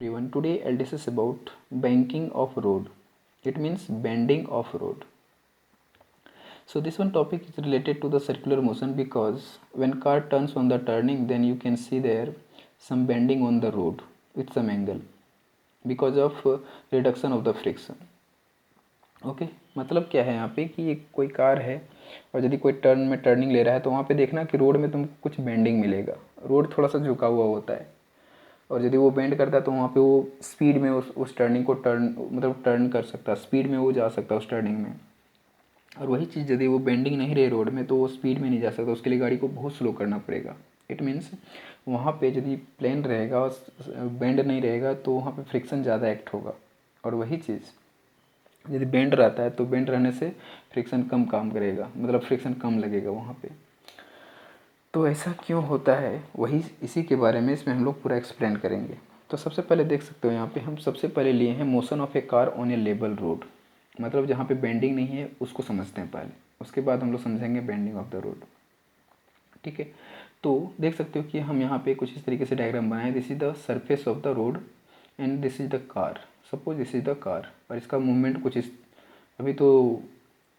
Everyone, today I'll discuss about banking of road. It means bending of road. So this one topic is related to the circular motion because when car turns on the turning, then you can see there some bending on the road with some angle because of reduction of the friction. Okay मतलब क्या है यहाँ पे कि एक कोई car है और यदि कोई टर्न में टर्निंग ले रहा है तो वहाँ पे देखना कि रोड में तुमको कुछ बेंडिंग मिलेगा। रोड थोड़ा सा झुका हुआ होता है और यदि वो बेंड करता है तो वहाँ पे वो स्पीड में उस टर्निंग को टर्न कर सकता है, स्पीड में वो जा सकता है उस टर्निंग में। और वही चीज़ यदि वो बेंडिंग नहीं रही रोड में तो वो स्पीड में नहीं जा सकता, उसके लिए गाड़ी को बहुत स्लो करना पड़ेगा। इट मीन्स वहाँ पे यदि प्लेन रहेगा और बेंड नहीं रहेगा तो वहाँ पे फ्रिक्शन ज़्यादा एक्ट होगा। और वही चीज़ यदि बेंड रहता है तो बेंड रहने से फ्रिक्शन कम काम करेगा, मतलब फ्रिक्शन कम लगेगा वहाँ पे। तो ऐसा क्यों होता है, वही इसी के बारे में इसमें हम लोग पूरा एक्सप्लेन करेंगे। तो सबसे पहले देख सकते हो यहाँ पे हम सबसे पहले लिए हैं motion of A car on A level road, मतलब जहाँ पे बेंडिंग नहीं है उसको समझते हैं पहले, उसके बाद हम लोग समझेंगे बेंडिंग ऑफ द रोड। ठीक है, तो देख सकते हो कि हम यहाँ पे कुछ इस तरीके से डायग्राम बनाए। This is the surface of the road and this is the car. Suppose this is the car और इसका मूवमेंट कुछ इस, अभी तो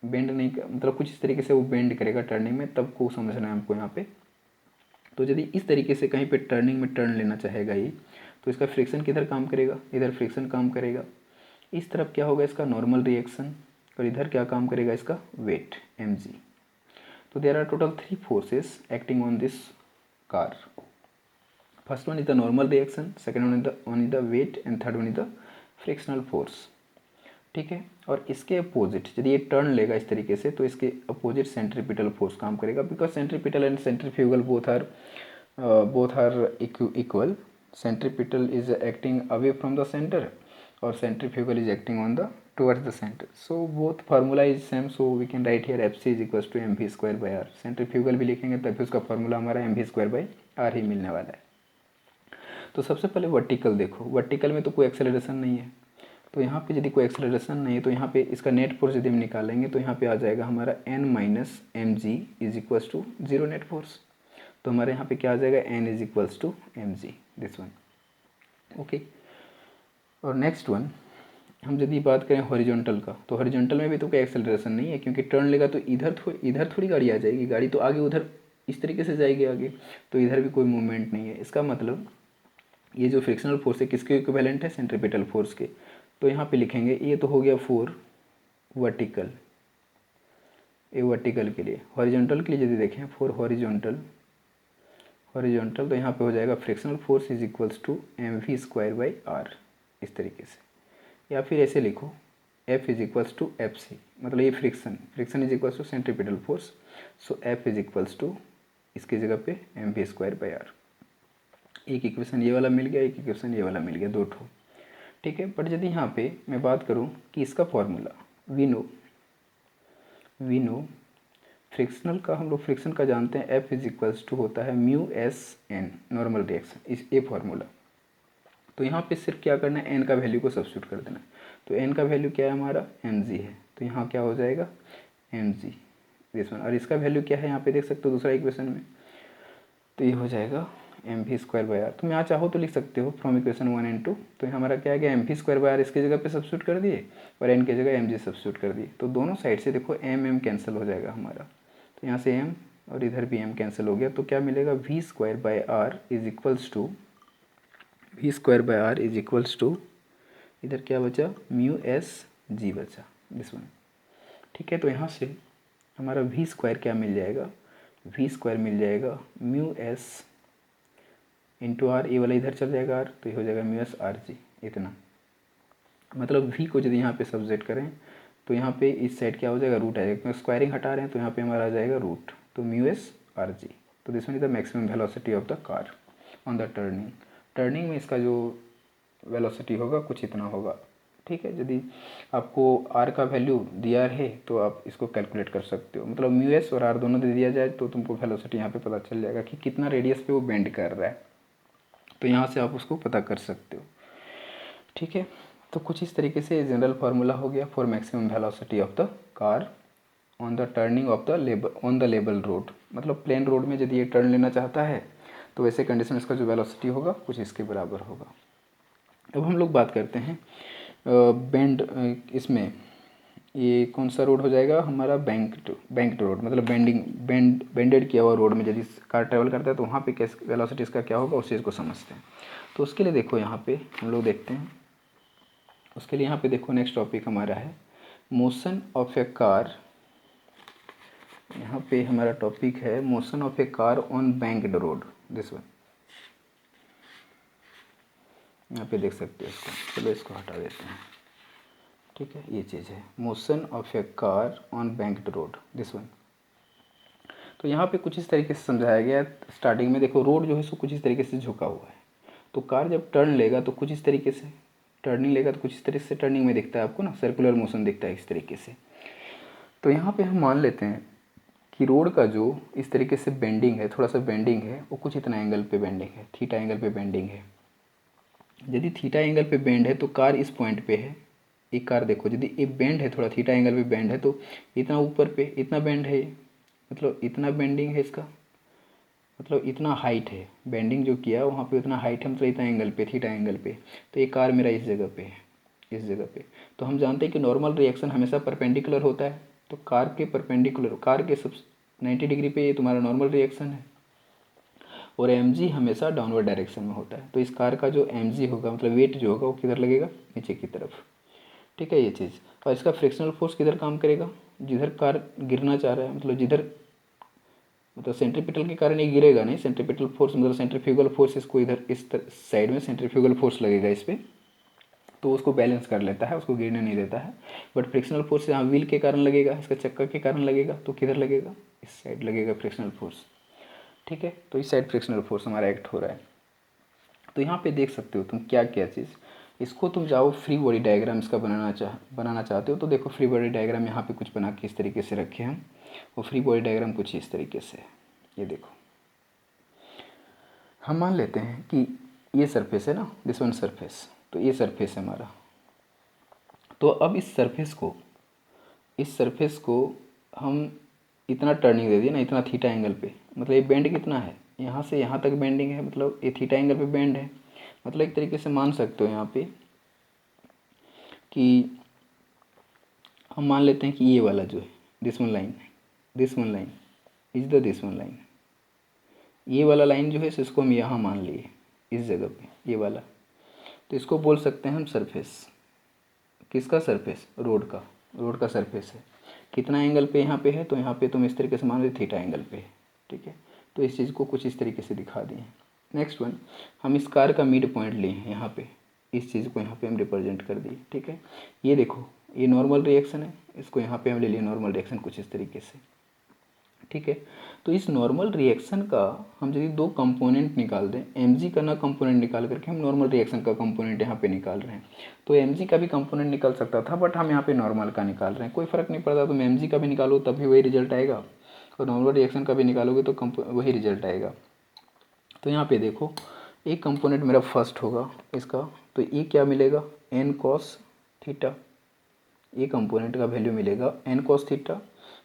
बेंड नहीं मतलब कुछ इस तरीके से वो बेंड करेगा टर्निंग में, तब को समझना है हमको यहाँ पे। तो यदि इस तरीके से कहीं पे टर्निंग में टर्न लेना चाहेगा ये, तो इसका फ्रिक्शन किधर काम करेगा, इधर फ्रिक्शन काम करेगा। इस तरफ क्या होगा, इसका नॉर्मल रिएक्शन, और इधर क्या काम करेगा, इसका वेट mg। तो there are total 3 forces acting on this car. First one is the normal reaction, second one is the weight and third one is the frictional force. ठीक है, और इसके अपोजिट यदि ये टर्न लेगा इस तरीके से तो इसके अपोजिट सेंट्रीपिटल फोर्स काम करेगा, because centripetal and centrifugal both are equal. Centripetal is acting away from the centre और centrifugal is acting on the towards the centre. So both formula is same, so we can write here F C is equal to mv²/r। Centrifugal भी लिखेंगे तभी उसका formula हमारा mv²/r ही मिलने वाला है। तो सबसे पहले वर्टिकल देखो, वर्टिकल में तो कोई एक्सेलरेशन नहीं है, तो यहाँ पे यदि कोई एक्सेलरेशन नहीं है तो यहाँ पे इसका नेट फोर्स यदि हम निकालेंगे तो यहाँ पे आ जाएगा हमारा n माइनस M G is equals to 0 net force. तो हमारे यहाँ पे क्या आ जाएगा, n is equals to M G, this one. Okay, और नेक्स्ट वन हम यदि बात करें हॉरिजॉन्टल का, तो हॉरिजॉन्टल में भी तो कोई एक्सेलरेशन नहीं है, क्योंकि टर्न लेगा तो इधर थोड़ी गाड़ी आ जाएगी, गाड़ी तो आगे उधर इस तरीके से जाएगी आगे, तो इधर भी कोई मूवमेंट नहीं है। इसका मतलब ये जो फ्रिक्शनल फोर्स है किसके इक्विवेलेंट है, सेंट्रीपिटल फोर्स के। तो यहाँ पे लिखेंगे ये तो हो गया 4 वर्टिकल, ये वर्टिकल के लिए। हॉरिजॉन्टल के लिए यदि देखें 4 हॉरिजॉन्टल तो यहाँ पे हो जाएगा frictional force is equals to mv²/r, इस तरीके से। या फिर ऐसे लिखो F is equals to F C, मतलब ये friction is equals to centripetal force, so F is equals to इसकी जगह पे mv²/r। एक इक्वेशन ये वाला मिल गया, एक इक्वेशन ये वाला मिल गया, 2 ठो। ठीक है, बट यदि यहाँ पे मैं बात करूँ कि इसका फॉर्मूला वी नो फ्रिक्शनल का, हम लोग फ्रिक्शन का जानते हैं F इज इक्वल्स टू होता है mu S N, normal reaction, is a formula. तो यहाँ पे सिर्फ क्या करना है, एन का वैल्यू को सब्स्टिट्यूट कर देना है। तो एन का वैल्यू क्या है हमारा, mg है, तो यहाँ क्या हो जाएगा mg, दिस वन। और इसका वैल्यू क्या है यहाँ पे देख सकते हो दूसरा इक्वेशन में, तो ये हो जाएगा mv²/r। तुम यहाँ चाहो तो लिख सकते हो फ्रॉम इक्वेशन 1 एंड 2। तो हमारा क्या है कि mv²/r इसकी जगह पे सब्स्टिट्यूट कर दिए और n की जगह mg सब्स्टिट्यूट कर दिए, तो दोनों साइड से देखो m कैंसिल हो जाएगा हमारा। तो यहाँ से m और इधर भी m कैंसिल हो गया, तो क्या मिलेगा v²/r इज इक्वल्स टू इधर क्या बचा, म्यू एस जी बचा, दिस वन। ठीक है, तो यहाँ से हमारा v² क्या मिल जाएगा, v² मिल जाएगा म्यू एस इंटू आर, ये वाला इधर चल जाएगा आर, तो ये हो जाएगा म्यू एस आर जी, इतना। मतलब v को यदि यहाँ पे सब्जेक्ट करें तो यहाँ पे इस साइड क्या हो जाएगा, रूट आ जाएगा, क्योंकि स्क्वायरिंग हटा रहे हैं तो यहाँ पे हमारा आ जाएगा रूट, तो म्यू एस आर जी। तो this one is the maximum velocity of the car on the turning में इसका जो वेलोसिटी होगा कुछ इतना होगा। ठीक है, यदि आपको आर का वैल्यू दिया है तो आप इसको कैलकुलेट कर सकते हो, मतलब म्यू एस और आर दोनों दे दिया जाए तो तुमको वेलोसिटी यहाँ पे पता चल जाएगा कि कितना रेडियस पे वो बेंड कर रहा है, तो यहाँ से आप उसको पता कर सकते हो। ठीक है, तो कुछ इस तरीके से जनरल फार्मूला हो गया for maximum velocity of the car on the turning of the level road. मतलब प्लेन रोड में यदि ये टर्न लेना चाहता है तो वैसे कंडीशन इसका जो वेलोसिटी होगा कुछ इसके बराबर होगा। अब हम लोग बात करते हैं बेंड, इसमें ये कौन सा रोड हो जाएगा हमारा, बैंक्ड रोड, मतलब बेंडेड किया हुआ रोड में यदि कार ट्रैवल करता है तो वहाँ पे कैसे वेलोसिटी इसका क्या होगा उस चीज़ को समझते हैं। तो उसके लिए देखो यहाँ पे हम लोग देखते हैं, उसके लिए यहाँ पे देखो नेक्स्ट टॉपिक हमारा है मोशन ऑफ ए कार। यहाँ पे हमारा टॉपिक है motion of A car on banked road, this one. यहाँ पे देख सकते हो इसको, चलो इसको हटा देते हैं, ठीक है। ये चीज़ है motion of A car on banked road, this one. तो यहाँ पे कुछ इस तरीके से समझाया गया है। स्टार्टिंग में देखो रोड जो है सो कुछ इस तरीके से झुका हुआ है, तो कार जब टर्न लेगा तो कुछ इस तरीके से टर्निंग लेगा, तो कुछ इस तरीके से टर्निंग में दिखता है आपको ना, सर्कुलर मोशन दिखता है इस तरीके से। तो यहाँ पे हम मान लेते हैं कि रोड का जो इस तरीके से बेंडिंग है, थोड़ा सा बेंडिंग है, वो कुछ इतना एंगल पे बेंडिंग है, थीटा एंगल पे बेंडिंग है। यदि थीटा एंगल पे बेंड है तो कार इस पॉइंट पे है, एक कार देखो यदि ये बेंड है, थोड़ा थीटा एंगल पे बेंड है तो इतना ऊपर पे इतना बेंड है, मतलब इतना बेंडिंग है इसका, मतलब इतना हाइट है, बेंडिंग जो किया वहाँ पे उतना हाइट है, मतलब इतना एंगल पे, थीटा एंगल पे। तो ये कार मेरा इस जगह पे है, इस जगह पे। तो हम जानते हैं कि नॉर्मल रिएक्शन हमेशा परपेंडिकुलर होता है, तो कार के परपेंडिकुलर, कार के सब 90 डिग्री पे ये तुम्हारा नॉर्मल रिएक्शन है, और एम हमेशा डाउनवर्ड डायरेक्शन में होता है। तो इस कार का जो एम होगा, मतलब वेट जो होगा वो किधर लगेगा, नीचे की तरफ, ठीक है ये चीज़। और इसका फ्रिक्शनल फोर्स किधर काम करेगा, जिधर कार गिरना चाह रहा है, मतलब जिधर, मतलब सेंट्रीपिटल के कारण ये गिरेगा नहीं, सेंट्रीपिटल फोर्स मतलब सेंट्रीफ्यूगल फोर्स इसको इधर इस साइड में सेंट्रीफ्यूगल फोर्स लगेगा इस पर, तो उसको बैलेंस कर लेता है, उसको गिरने नहीं देता है। बट फ्रिक्शनल फोर्स यहाँ व्हील के कारण लगेगा, इसका चक्का के कारण लगेगा, तो किधर लगेगा, इस साइड लगेगा फ्रिक्शनल फोर्स, ठीक है। तो इस साइड फ्रिक्शनल फोर्स हमारा एक्ट हो रहा है। तो यहाँ पे देख सकते हो तुम क्या क्या चीज़, इसको तुम जाओ फ्री बॉडी डायग्राम इसका बनाना चाहते हो तो देखो फ्री बॉडी डायग्राम यहाँ पे कुछ बना के इस तरीके से रखे हम, और फ्री बॉडी डायग्राम कुछ इस तरीके से, ये देखो। हम मान लेते हैं कि ये सरफेस है ना, दिस वन सरफेस, तो ये सरफेस है हमारा। तो अब इस सरफेस को हम इतना टर्निंग दे दिया ना, इतना थीटा एंगल पे, मतलब ये बेंड कितना है, यहाँ से यहाँ तक बेंडिंग है, मतलब ये थीटा एंगल पे बेंड है। मतलब एक तरीके से मान सकते हो यहाँ पे कि हम मान लेते हैं कि ये वाला जो है this one line is the this one line, ये वाला लाइन जो है इसको हम यहाँ मान लिए इस जगह पे, ये वाला। तो इसको बोल सकते हैं हम सरफेस, किसका सरफेस, रोड का सरफेस है। कितना एंगल पे यहाँ पे है, तो यहाँ पे तुम इस तरीके से मान लो थीटा एंगल पे है, ठीक है। तो इस चीज़ को कुछ इस तरीके से दिखा दिए। नेक्स्ट वन, हम इस कार का मिड पॉइंट लिए हैं यहाँ पे, इस चीज़ को यहाँ पे हम रिप्रेजेंट कर दिए, ठीक है। ये देखो ये नॉर्मल रिएक्शन है, इसको यहाँ पे हम ले लिए नॉर्मल रिएक्शन कुछ इस तरीके से, ठीक है। तो इस नॉर्मल रिएक्शन का हम यदि दो कंपोनेंट निकाल दें, एम का ना कंपोनेंट निकाल करके हम नॉर्मल रिएक्शन का कंपोनेंट यहाँ पे निकाल रहे हैं। तो एम का भी कंपोनेंट निकल सकता था, बट हम यहाँ पे नॉर्मल का निकाल रहे हैं, कोई फ़र्क नहीं पड़ता। तुम एम का भी निकालो तब भी वही रिजल्ट आएगा, और नॉर्मल रिएक्शन का भी निकालोगे तो वही रिजल्ट आएगा। तो यहाँ पे देखो एक कंपोनेंट मेरा फर्स्ट होगा इसका, तो ये क्या मिलेगा, एन कॉस थीटा, ये कंपोनेंट का वैल्यू मिलेगा एन कॉस थीटा।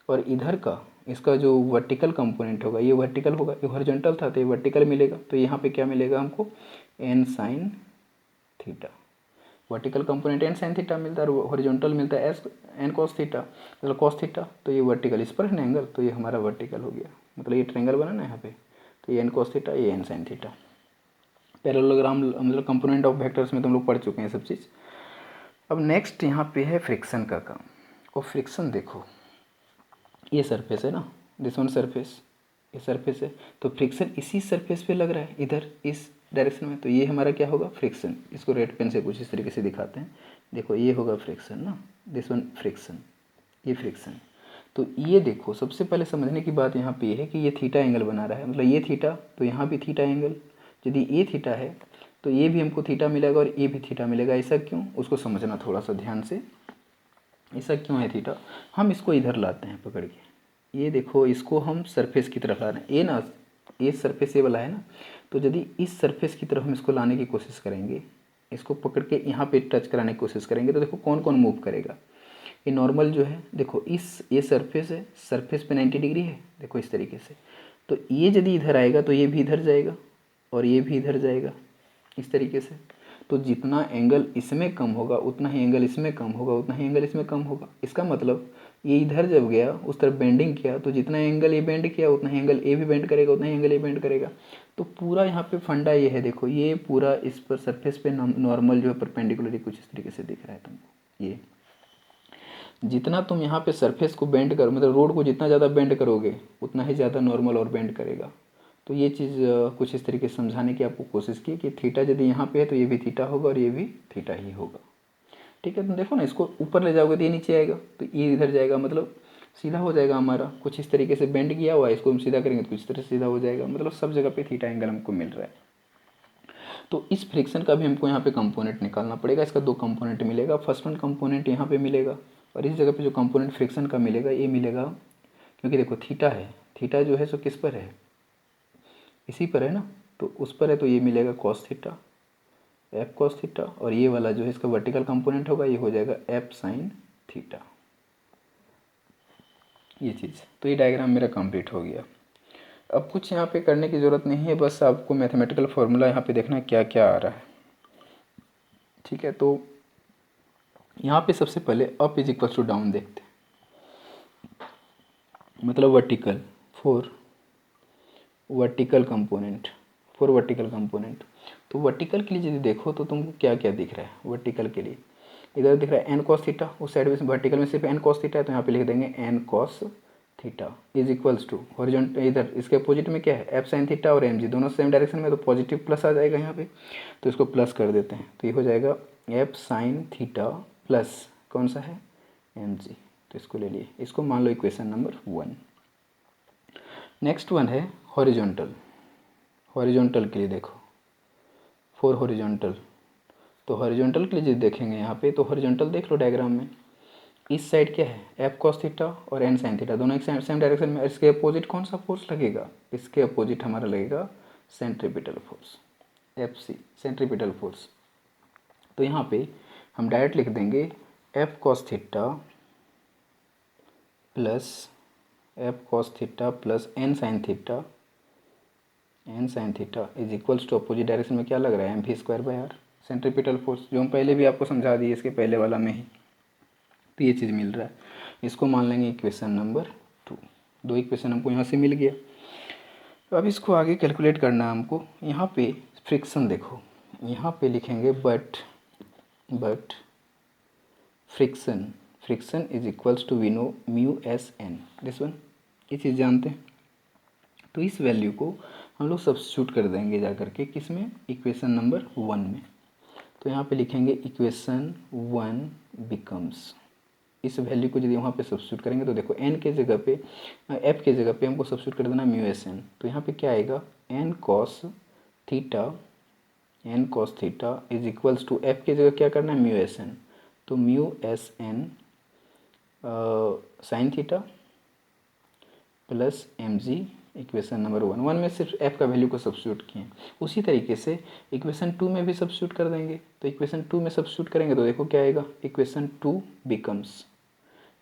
और इधर का इसका जो वर्टिकल कंपोनेंट होगा, ये वर्टिकल होगा, ये हॉरिजॉन्टल था तो ये वर्टिकल मिलेगा, तो यहाँ पे क्या मिलेगा हमको, N sine theta. Vertical component N sine theta मिलता है और हॉरिजॉन्टल मिलता है एस एन कॉस थीटा, मतलब कॉस थीटा। तो ये वर्टिकल इस पर है ना एंगल, तो ये हमारा वर्टिकल हो गया, मतलब ये ट्रायंगल बना ना यहाँ पे, तो ये एन कॉस थीटा, ये एन साइन थीटा। पैरेललोग्राम मतलब कंपोनेंट ऑफ वेक्टर्स में तुम लोग पढ़ चुके हैं सब चीज़। अब नेक्स्ट यहाँ पे है फ्रिक्शन का काम। और फ्रिक्शन देखो ये सरफेस है ना, दिस वन सरफेस, ये सरफेस है, तो फ्रिक्शन इसी सरफेस पे लग रहा है इधर इस डायरेक्शन में, तो ये हमारा क्या होगा, फ्रिक्शन। इसको रेड पेन से कुछ इस तरीके से दिखाते हैं, देखो ये होगा फ्रिक्शन ना, दिस वन फ्रिक्शन, ये फ्रिक्शन। तो ये देखो सबसे पहले समझने की बात यहाँ पे ये है कि ये थीटा एंगल बना रहा है, मतलब ये थीटा, तो यहाँ भी थीटा एंगल, यदि ये थीटा है तो ये भी हमको थीटा मिलेगा और ये भी थीटा मिलेगा। ऐसा क्यों, उसको समझना थोड़ा सा ध्यान से, ऐसा क्यों है थीटा। हम इसको इधर लाते हैं पकड़ के, ये देखो इसको हम सरफेस की तरफ ला रहे हैं, ये ना ये सरफेस ये वाला है ना, तो यदि इस सरफेस की तरफ हम इसको लाने की कोशिश करेंगे, इसको पकड़ के यहाँ पे टच कराने की कोशिश करेंगे, तो देखो कौन कौन मूव करेगा। ये नॉर्मल जो है देखो इस ये सरफेस है, सरफेस पे 90 डिग्री है, देखो इस तरीके से। तो ये यदि इधर आएगा तो ये भी इधर जाएगा और ये भी इधर जाएगा इस तरीके से। तो जितना एंगल इसमें कम होगा उतना ही एंगल इसमें कम होगा, उतना ही एंगल इसमें कम होगा। इसका मतलब ये इधर जब गया उस तरफ बेंडिंग किया तो जितना एंगल ये बेंड किया उतना ही एंगल ए भी बेंड करेगा, उतना ही एंगल ए बेंड करेगा। तो पूरा यहाँ पे फंडा ये है, देखो ये पूरा इस पर सरफेस पे नॉर्मल जो है परपेंडिकुलर कुछ इस तरीके से दिख रहा है तुमको। ये जितना तुम यहाँ पे सरफेस को बेंड करो, मतलब रोड को जितना ज़्यादा बेंड करोगे उतना ही ज़्यादा नॉर्मल और बेंड करेगा। तो ये चीज़ कुछ इस तरीके से समझाने की आपको कोशिश की कि थीटा यदि यहाँ पे है तो ये भी थीटा होगा और ये भी थीटा ही होगा। ठीक है, तुम देखो ना, इसको ऊपर ले जाओगे तो ये नीचे आएगा, तो ये इधर जाएगा, मतलब सीधा हो जाएगा हमारा। कुछ इस तरीके से बेंड किया हुआ है, इसको हम सीधा करेंगे तो कुछ इस तरह से सीधा हो जाएगा, मतलब सब जगह पे थीटा एंगल हमको मिल रहा है। तो इस फ्रिक्शन का भी हमको यहाँ पे कंपोनेंट निकालना पड़ेगा। इसका दो कंपोनेंट मिलेगा, फर्स्ट वन कंपोनेंट यहाँ पे मिलेगा और इस जगह पे जो कंपोनेंट फ्रिक्शन का मिलेगा ये मिलेगा, क्योंकि देखो थीटा है, थीटा जो है सो किस पर है, इसी पर है ना, तो उस पर है तो ये मिलेगा cos theta, F cos theta, और ये वाला जो है इसका वर्टिकल कंपोनेंट होगा ये हो जाएगा एफ साइन थीटा, ये चीज़। तो ये डायग्राम मेरा कंप्लीट हो गया। अब कुछ यहाँ पे करने की ज़रूरत नहीं है, बस आपको मैथमेटिकल फार्मूला यहाँ पे देखना क्या क्या आ रहा है। ठीक है, तो यहाँ पे सबसे पहले up is equal to down देखते हैं, मतलब vertical for vertical component, for vertical component. तो वर्टिकल के लिए यदि देखो तो तुमको क्या क्या दिख रहा है वर्टिकल के लिए, इधर दिख रहा है एन कॉस थीटा, उस साइड में वर्टिकल में सिर्फ एन कॉस थीटा है, तो यहाँ पे लिख देंगे N cos theta is equals to horizontal, इधर इसके अपोजिट में क्या है एफ साइन थीटा और एम जी, दोनों सेम डायरेक्शन में, तो पॉजिटिव प्लस आ जाएगा यहाँ पे, तो इसको प्लस कर देते हैं, तो ये हो जाएगा एफ साइन थीटा प्लस कौन सा है एम जी, तो इसको ले लिए, इसको मान लो इक्वेशन नंबर 1। नेक्स्ट वन है हॉरिजॉन्टल, हॉरिजॉन्टल के लिए देखो फॉर हॉरिजॉन्टल, तो हॉरिजॉन्टल के लिए जो देखेंगे यहाँ पे, तो हॉरिजॉन्टल देख लो डायग्राम में, इस साइड क्या है एफ कॉस थीटा और एन साइन थीटा, दोनों एक सेम डायरेक्शन में, इसके अपोजिट कौन सा फोर्स लगेगा, इसके अपोजिट हमारा लगेगा centripetal force, F C centripetal force. तो यहाँ पे हम डायरेक्ट लिख देंगे F cos theta plus N sine theta is equals to opposite direction में क्या लग रहा है M V square by R, centripetal force, जो हम पहले भी आपको समझा दिए इसके पहले वाला में ही। तो ये चीज़ मिल रहा है, इसको मान लेंगे इक्वेशन नंबर 2। दो इक्वेशन हमको यहाँ से मिल गया। अब इसको आगे कैलकुलेट करना है हमको। यहाँ पे फ्रिक्शन देखो, यहाँ पे लिखेंगे but friction is equals to we know mu S N, this one, ये चीज़ जानते हैं। तो इस वैल्यू को हम लोग सब्स्टिट्यूट कर देंगे जा करके किस में, इक्वेशन नंबर 1 में। तो यहाँ पे लिखेंगे इक्वेशन 1 बिकम्स, इस वैल्यू को यदि वहाँ पे सब्स्टिट्यूट करेंगे तो देखो एन के जगह पे, एफ के जगह पे हमको सब्स्टिट्यूट कर देना म्यू एस एन, तो यहाँ पे क्या आएगा N cos theta is equals to F की जगह क्या करना है म्यू एस एन, तो mu S N sine theta plus M G, equation number 1 में सिर्फ एफ का वैल्यू को सब्स्टिट्यूट किए। उसी तरीके से इक्वेशन 2 में भी सब्स्टिट्यूट कर देंगे, तो इक्वेशन 2 में सब्स्टिट्यूट करेंगे तो देखो क्या आएगा, इक्वेशन 2 बिकम्स,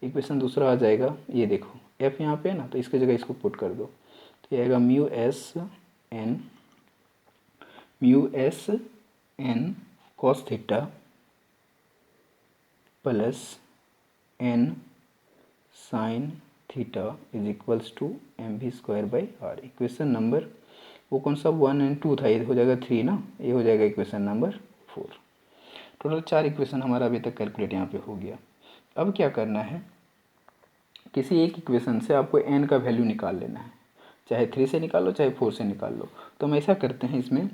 इक्वेशन दूसरा आ जाएगा, ये देखो एफ यहाँ पे है ना, तो इसके जगह इसको पुट कर दो, तो ये आएगा mu S N cos theta plus N sine theta is equals to M V square by R. Equation number वो कौन सा 1 और 2 था, ये हो जाएगा 3 ना, ये हो जाएगा इक्वेशन नंबर 4। टोटल 4 इक्वेशन हमारा अभी तक कैलकुलेट यहाँ पे हो गया। अब क्या करना है, किसी एक इक्वेशन से आपको एन का वैल्यू निकाल लेना है, चाहे 3 से निकाल लो चाहे 4 से निकाल लो। तो हम ऐसा करते हैं इसमें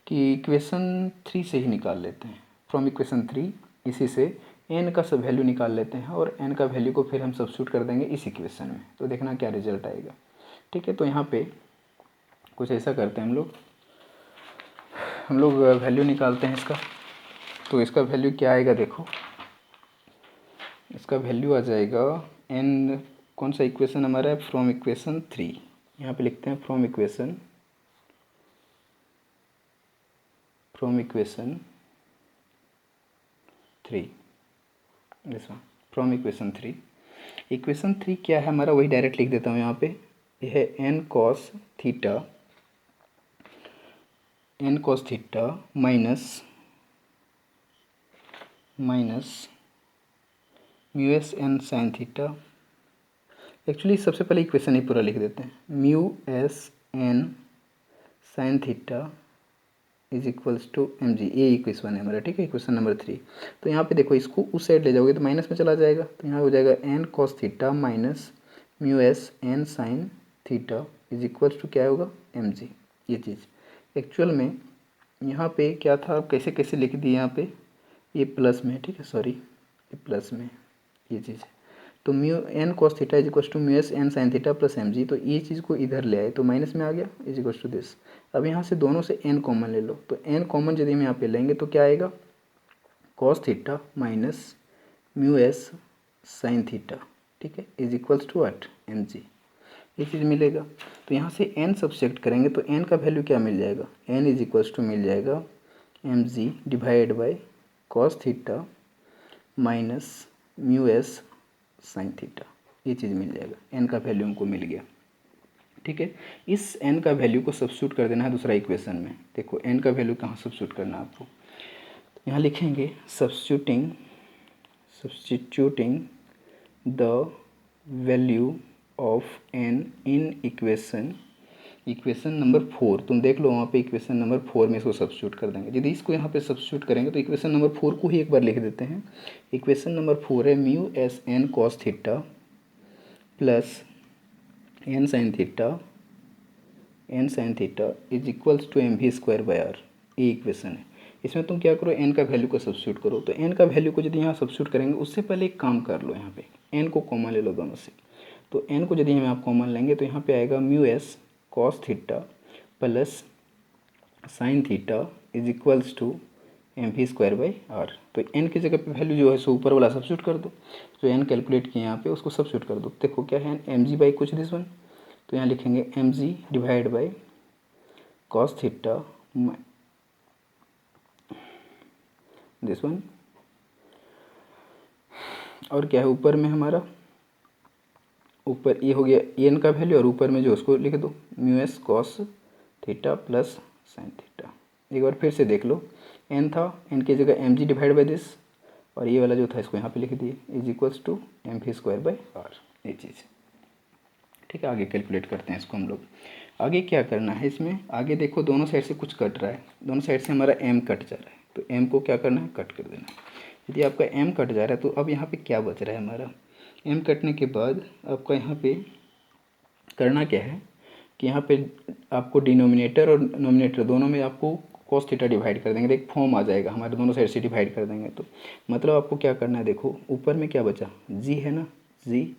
कि इक्वेशन 3 से ही निकाल लेते हैं, फ्रॉम इक्वेशन 3 इसी से एन का सब वैल्यू निकाल लेते हैं और एन का वैल्यू को फिर हम सब्स्टिट्यूट कर देंगे इस इक्वेशन में, तो देखना क्या रिजल्ट आएगा। ठीक है, तो यहाँ पे कुछ ऐसा करते हैं हम लोग वैल्यू निकालते हैं इसका। तो इसका वैल्यू क्या आएगा देखो, इसका वैल्यू आ जाएगा एन, कौन सा इक्वेशन हमारा है, फ्रॉम इक्वेशन 3, यहाँ पे लिखते हैं from equation 3, from equation 3। Equation 3 क्या है हमारा, वही डायरेक्ट लिख देता हूँ यहाँ पे, यह है N cos theta minus minus mu S N sine theta. Actually सबसे पहले इक्वेशन ही पूरा लिख देते हैं। Mu S N sine theta is equals to M G, ये इक्वेशन है हमारा, ठीक है, इक्वेशन नंबर 3। तो यहाँ पे देखो इसको उस साइड ले जाओगे तो माइनस में चला जाएगा, तो यहाँ हो जाएगा N cos theta minus mu S N sine theta is equals to क्या होगा एम जी। ये चीज़ एक्चुअल में यहाँ पे क्या था, कैसे कैसे लिख दिए यहाँ पे, ये प्लस में, ठीक है, सॉरी ये प्लस में ये चीज़। तो mu N cos theta is equals to mu S N sine theta plus M G, तो ये चीज़ को इधर ले आए तो माइनस में आ गया इज इक्वल्स टू दिस। अब यहाँ से दोनों से एन कॉमन ले लो, तो एन कॉमन यदि हम यहाँ पे लेंगे तो क्या आएगा, cos theta minus mu S sine theta, ठीक है, is equals to what M G, ये चीज़ मिलेगा। तो यहाँ से एन सब्सट्रैक्ट करेंगे तो एन का वैल्यू क्या मिल जाएगा, एन इज इक्वल्स टू मिल जाएगा M G divide by cos theta minus mu S sine theta, ये चीज़ मिल जाएगा। एन का वैल्यू हमको मिल गया, ठीक है। इस एन का वैल्यू को सब्स्टिट्यूट कर देना है दूसरा इक्वेशन में। देखो एन का वैल्यू कहाँ सब्स्टिट्यूट करना है आपको, यहाँ लिखेंगे substituting the value of N in equation number 4। तुम देख लो वहाँ पे इक्वेशन नंबर 4 में इसको सब्स्टिट्यूट कर देंगे। यदि इसको यहाँ पे सब्स्टिट्यूट करेंगे तो इक्वेशन नंबर 4 को ही एक बार लिख देते हैं। इक्वेशन नंबर 4 है mu S N cos theta plus N sine theta is equals to M V square by R, ये इक्वेशन है। इसमें तुम क्या करो, एन का वैल्यू को सब्स्टिट्यूट करो। तो एन का वैल्यू को यदि यहाँ सब्स्टिट्यूट करेंगे उससे पहले एक काम कर लो, यहाँ पे एन को कॉमन ले लो दोनों से। तो एन को यदि हम आप कॉमन लेंगे तो यहाँ पे आएगा mu S cos theta plus sine theta is equals to M V square by R. तो एन की जगह पे वैल्यू जो है सो ऊपर वाला सब्स्टिट्यूट कर दो, जो एन कैलकुलेट किया यहाँ पे उसको सब्स्टिट्यूट कर दो। देखो क्या है, एम जी बाई कुछ दिस वन, तो यहाँ लिखेंगे M G divide by cos theta this one, और क्या है ऊपर में हमारा, ऊपर ये हो गया एन का वैल्यू और ऊपर में जो उसको लिख दो mu S cos theta plus sine theta. एक बार फिर से देख लो, एन था, एन की जगह M G divide by this, और ये वाला जो था इसको यहाँ पे लिख दिए is equals to M V square by R, ये चीज़, ठीक है। आगे कैलकुलेट करते हैं इसको हम लोग। आगे क्या करना है इसमें, आगे देखो दोनों साइड से कुछ कट रहा है, दोनों साइड से हमारा एम कट जा रहा है, तो एम को क्या करना है, कट कर देना है। यदि आपका एम कट जा रहा है तो अब यहाँ पे क्या बच रहा है हमारा, एम कटने के बाद आपका यहाँ पे करना क्या है कि यहाँ पे आपको डिनोमिनेटर और नोमिनेटर दोनों में आपको कॉस थीटा डिवाइड कर देंगे, एक फॉर्म आ जाएगा हमारे, दोनों साइड से डिवाइड कर देंगे। तो मतलब आपको क्या करना है, देखो ऊपर में क्या बचा, जी है ना, G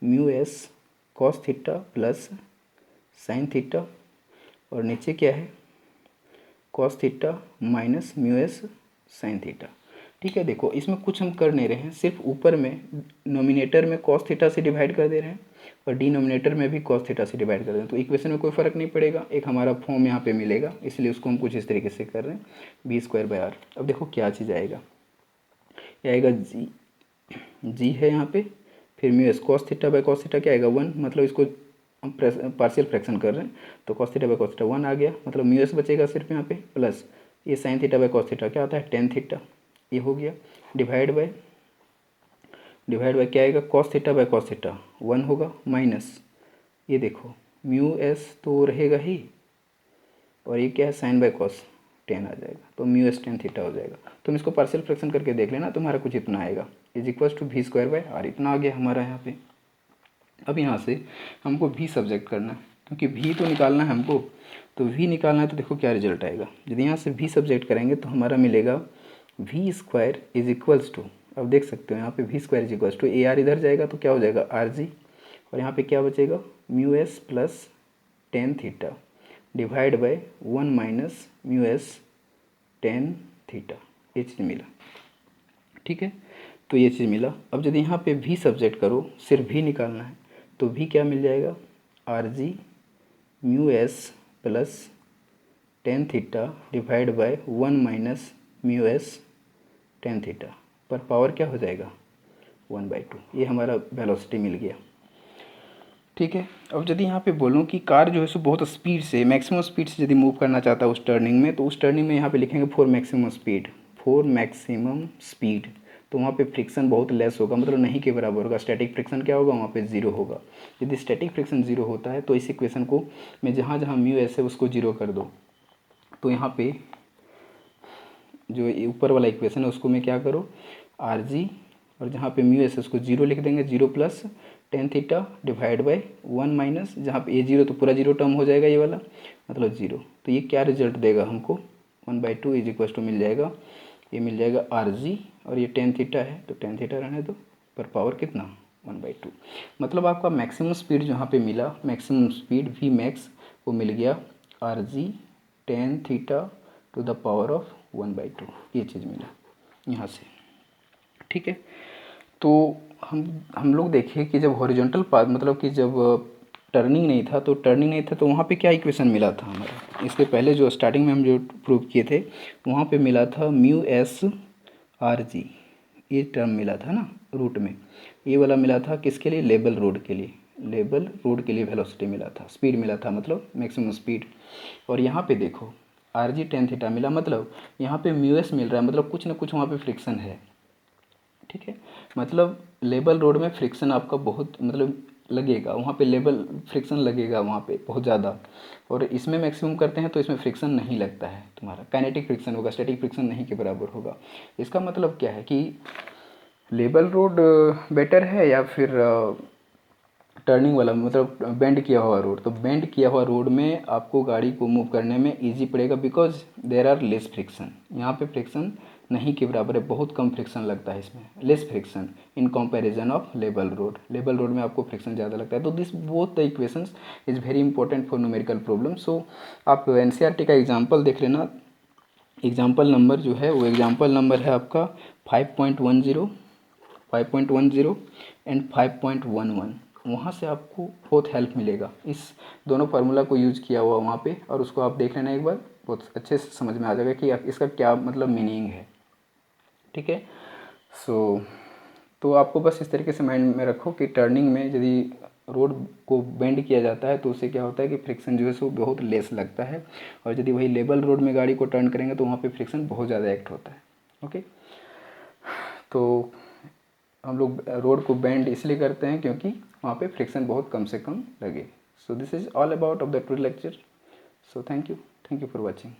mu S cos theta plus sine theta, और नीचे क्या है cos theta minus mu S sine theta, ठीक है। देखो इसमें कुछ हम कर नहीं रहे हैं, सिर्फ ऊपर में नोमिनेटर में कॉस थीटा से डिवाइड कर दे रहे हैं और डिनोमिनेटर में भी कॉस थीटा से डिवाइड कर दे रहे हैं, तो इक्वेशन में कोई फ़र्क नहीं पड़ेगा, एक हमारा फॉर्म यहाँ पे मिलेगा, इसलिए उसको हम कुछ इस तरीके से कर रहे हैं बी स्क्वायर बाई आर। अब देखो क्या चीज़ आएगा, ये आएगा जी है यहाँ पे, फिर mu S cos theta by cos theta क्या आएगा 1, मतलब इसको हम पार्शियल फ्रैक्शन कर रहे हैं तो cos theta by cos theta 1 आ गया, मतलब म्यू एस बचेगा सिर्फ यहाँ पे, प्लस ये sine theta by cos theta क्या आता है टेन थीटा, ये हो गया, डिवाइड बाय क्या आएगा cos theta by cos theta 1 होगा, माइनस ये देखो म्यू एस तो रहेगा ही, और ये क्या है साइन बाई कॉस 10 आ जाएगा, तो म्यू एस 10 थीटा हो जाएगा। तुम इसको पार्शियल फ्रैक्शन करके देख लेना, तुम्हारा कुछ इतना आएगा is equals to V square by R, इतना आ गया हमारा यहाँ पे। अब यहाँ से हमको वी सब्जेक्ट करना है, क्योंकि वी तो निकालना है हमको, तो वी निकालना है, तो देखो क्या रिजल्ट आएगा। यदि यहाँ से वी सब्जेक्ट करेंगे तो हमारा मिलेगा V square is equals to, अब देख सकते हो यहाँ पे V square is equals to A R इधर जाएगा तो क्या हो जाएगा आर जी, और यहाँ पे क्या बचेगा mu S plus 10 theta divide by 1 minus mu S 10 theta, ये चीज़ मिला, ठीक है। तो ये चीज़ मिला। अब यदि यहाँ पे भी सब्जेक्ट करो, सिर्फ भी निकालना है, तो भी क्या मिल जाएगा R G mu S plus 10 theta divide by 1 minus mu S 10 theta, पर पावर क्या हो जाएगा 1/2, ये हमारा वेलोसिटी मिल गया, ठीक है। अब यदि यहाँ पे बोलूँ कि कार जो है सो बहुत स्पीड से, मैक्सिमम स्पीड से यदि मूव करना चाहता है उस टर्निंग में, तो उस टर्निंग में यहाँ पे लिखेंगे फॉर मैक्सिमम स्पीड, तो वहाँ पे फ्रिक्शन बहुत लेस होगा, मतलब नहीं के बराबर होगा। स्टैटिक फ्रिक्शन क्या होगा, वहाँ पे ज़ीरो होगा। यदि स्टैटिक फ्रिक्शन ज़ीरो होता है तो इस इक्वेशन को मैं जहाँ जहाँ म्यू एस है उसको जीरो कर दो, तो यहाँ पे जो ऊपर वाला इक्वेशन है उसको मैं क्या करूँ, आर जी, और जहाँ पे म्यू एस उसको जीरो लिख देंगे, zero plus tan theta divide by one minus, जहाँ पे ये जीरो तो पूरा जीरो टर्म हो जाएगा ये वाला, मतलब जीरो। तो ये क्या रिजल्ट देगा हमको, 1/2 इज इक्वल टू मिल जाएगा, ये मिल जाएगा आर जी, और ये टेन थीटा है तो टेन थीटा रहने दो, पर पावर कितना 1/2। मतलब आपका मैक्सिमम स्पीड जो यहाँ पे मिला, मैक्सिमम स्पीड वी मैक्स वो मिल गया R G tan theta two the power of 1/2, ये चीज़ मिला यहाँ से। ठीक है, तो हम लोग देखें कि जब हॉरिजॉन्टल पाथ, मतलब कि जब टर्निंग नहीं था, तो वहाँ पे क्या इक्वेशन मिला था हमारा, इसके पहले जो स्टार्टिंग में हम जो प्रूव किए थे वहाँ पे मिला था म्यू एस आर जी, ये टर्म मिला था ना रूट में, ये वाला मिला था किसके लिए, लेबल रोड के लिए, लेबल रोड के लिए वेलोसिटी मिला था, स्पीड मिला था, मतलब मैक्सिमम स्पीड। और यहाँ पे देखो आर जी टेन थीटा मिला, मतलब यहाँ पे म्यू एस मिल रहा है, मतलब कुछ ना कुछ वहाँ पे फ्रिक्शन है। ठीक है, मतलब लेबल रोड में फ्रिक्शन आपका बहुत मतलब लगेगा, वहाँ पे लेबल फ्रिक्शन लगेगा वहाँ पे बहुत ज़्यादा, और इसमें मैक्सिमम करते हैं तो इसमें फ्रिक्शन नहीं लगता है, तुम्हारा काइनेटिक फ्रिक्शन होगा, स्टैटिक फ्रिक्शन नहीं के बराबर होगा। इसका मतलब क्या है कि लेबल रोड बेटर है या फिर टर्निंग वाला, मतलब बेंड किया हुआ रोड। तो बेंड किया हुआ रोड में आपको गाड़ी को मूव करने में इजी पड़ेगा, because there are less friction, यहाँ पे फ्रिक्शन नहीं के बराबर है, बहुत कम फ्रिक्शन लगता है इसमें, less friction in comparison of लेबल रोड। लेबल रोड में आपको फ्रिक्शन ज़्यादा लगता है। तो this both the equations is very important for numerical problem. So आप एनसीईआरटी का एग्जाम्पल देख लेना, एग्जाम्पल नंबर जो है वो एग्जाम्पल नंबर है आपका 5.10, 5.10 एंड 5.11, वहाँ से आपको बहुत हेल्प मिलेगा। इस दोनों फार्मूला को यूज किया हुआ वहाँ पे, और उसको आप देख लेना एक बार, बहुत अच्छे से समझ में आ जाएगा कि इसका क्या मतलब मीनिंग है। ठीक है, तो आपको बस इस तरीके से माइंड में रखो कि टर्निंग में यदि रोड को बेंड किया जाता है तो उससे क्या होता है कि फ्रिक्शन जो है सो बहुत लेस लगता है, और यदि वही लेबल रोड में गाड़ी को टर्न करेंगे तो वहाँ पे फ्रिक्शन बहुत ज़्यादा एक्ट होता है। ओके, तो हम लोग रोड को बेंड इसलिए करते हैं क्योंकि वहाँ पे फ्रिक्शन बहुत कम से कम लगे। So this is all about of the two lecture. So thank you for watching.